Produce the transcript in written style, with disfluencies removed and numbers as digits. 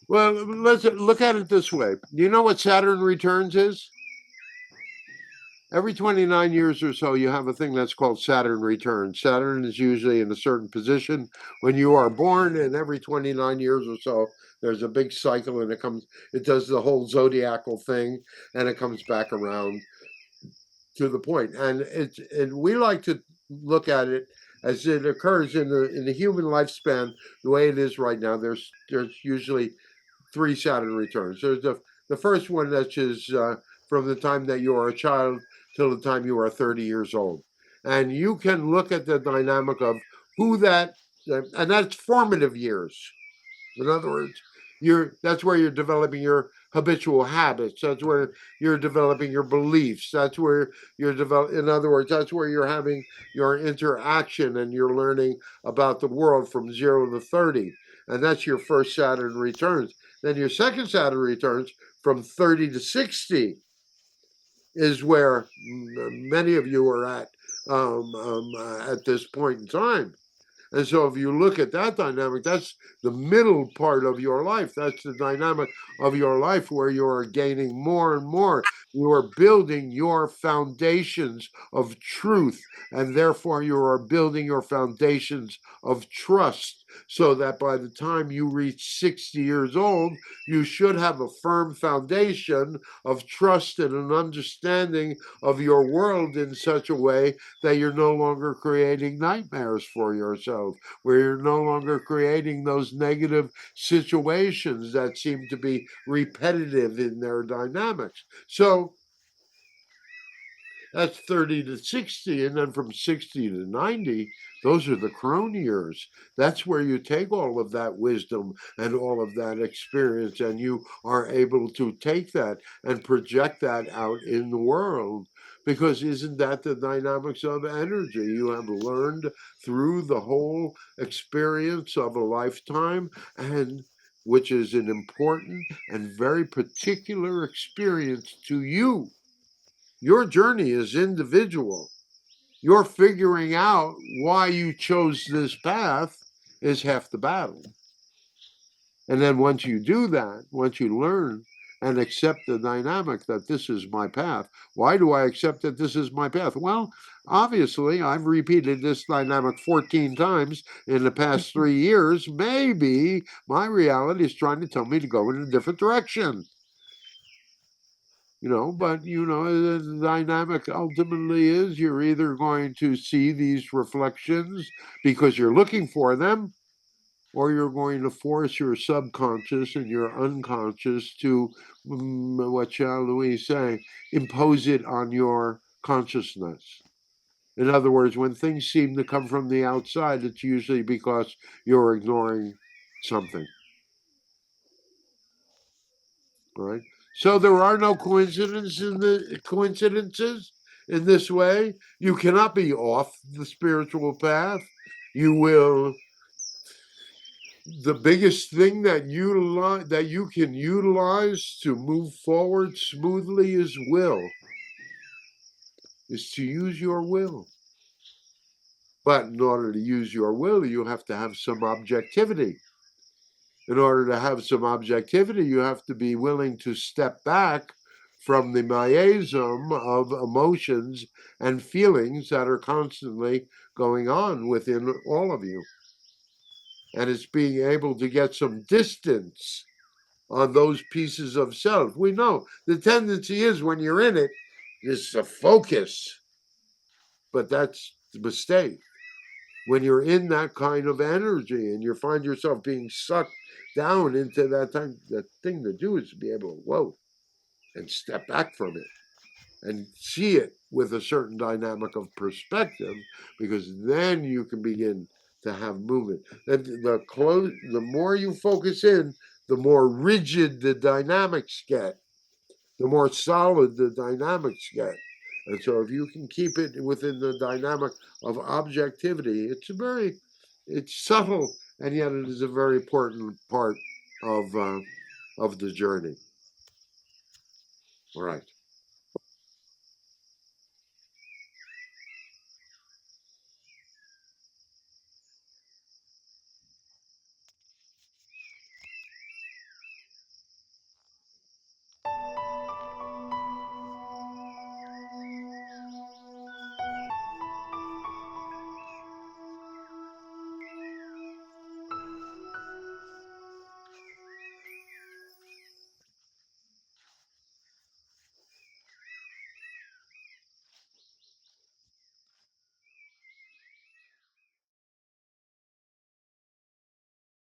Well, let's look at it this way. You know what Saturn returns is? Every 29 years or so, you have a thing that's called Saturn returns. Saturn is usually in a certain position when you are born, and every 29 years or so, there's a big cycle, and it does the whole zodiacal thing, and it comes back around to the point. And we like to look at it as it occurs in the human lifespan the way it is right now. There's usually three Saturn returns. There's the first one that is from the time that you are a child till the time you are 30 years old, and you can look at the dynamic of who that, and that's formative years. In other words, that's where you're developing your habitual habits. That's where you're developing your beliefs. That's where in other words, that's where you're having your interaction and you're learning about the world from 0 to 30. And that's your first Saturn returns. Then your second Saturn returns from 30 to 60 is where many of you are at this point in time. And so if you look at that dynamic, that's the middle part of your life. That's the dynamic of your life where you are gaining more and more. You are building your foundations of truth, and therefore you are building your foundations of trust, so that by the time you reach 60 years old, you should have a firm foundation of trust and an understanding of your world in such a way that you're no longer creating nightmares for yourself, where you're no longer creating those negative situations that seem to be repetitive in their dynamics. So that's 30 to 60. And then from 60 to 90, those are the crone years. That's where you take all of that wisdom and all of that experience, and you are able to take that and project that out in the world. Because isn't that the dynamics of energy? You have learned through the whole experience of a lifetime, and which is an important and very particular experience to you. Your journey is individual. Your figuring out why you chose this path is half the battle. And then once you do that, once you learn and accept the dynamic that this is my path, why do I accept that this is my path? Well, obviously, I've repeated this dynamic 14 times in the past 3 years. Maybe my reality is trying to tell me to go in a different direction. But the dynamic ultimately is you're either going to see these reflections because you're looking for them, or you're going to force your subconscious and your unconscious to, what shall we say, impose it on your consciousness. In other words, when things seem to come from the outside, it's usually because you're ignoring something, right? So there are no coincidences in this way. You cannot be off the spiritual path. You will. The biggest thing that you can utilize to move forward smoothly is to use your will. But in order to use your will, you have to have some objectivity. In order to have some objectivity, you have to be willing to step back from the miasm of emotions and feelings that are constantly going on within all of you. And it's being able to get some distance on those pieces of self. We know the tendency is when you're in it, is to focus, but that's the mistake. When you're in that kind of energy and you find yourself being sucked down into that time, the thing to do is to be able to whoa and step back from it and see it with a certain dynamic of perspective, because then you can begin to have movement. The more you focus in, the more rigid the dynamics get, the more solid the dynamics get. And so if you can keep it within the dynamic of objectivity, it's subtle, and yet it is a very important part of the journey. All right.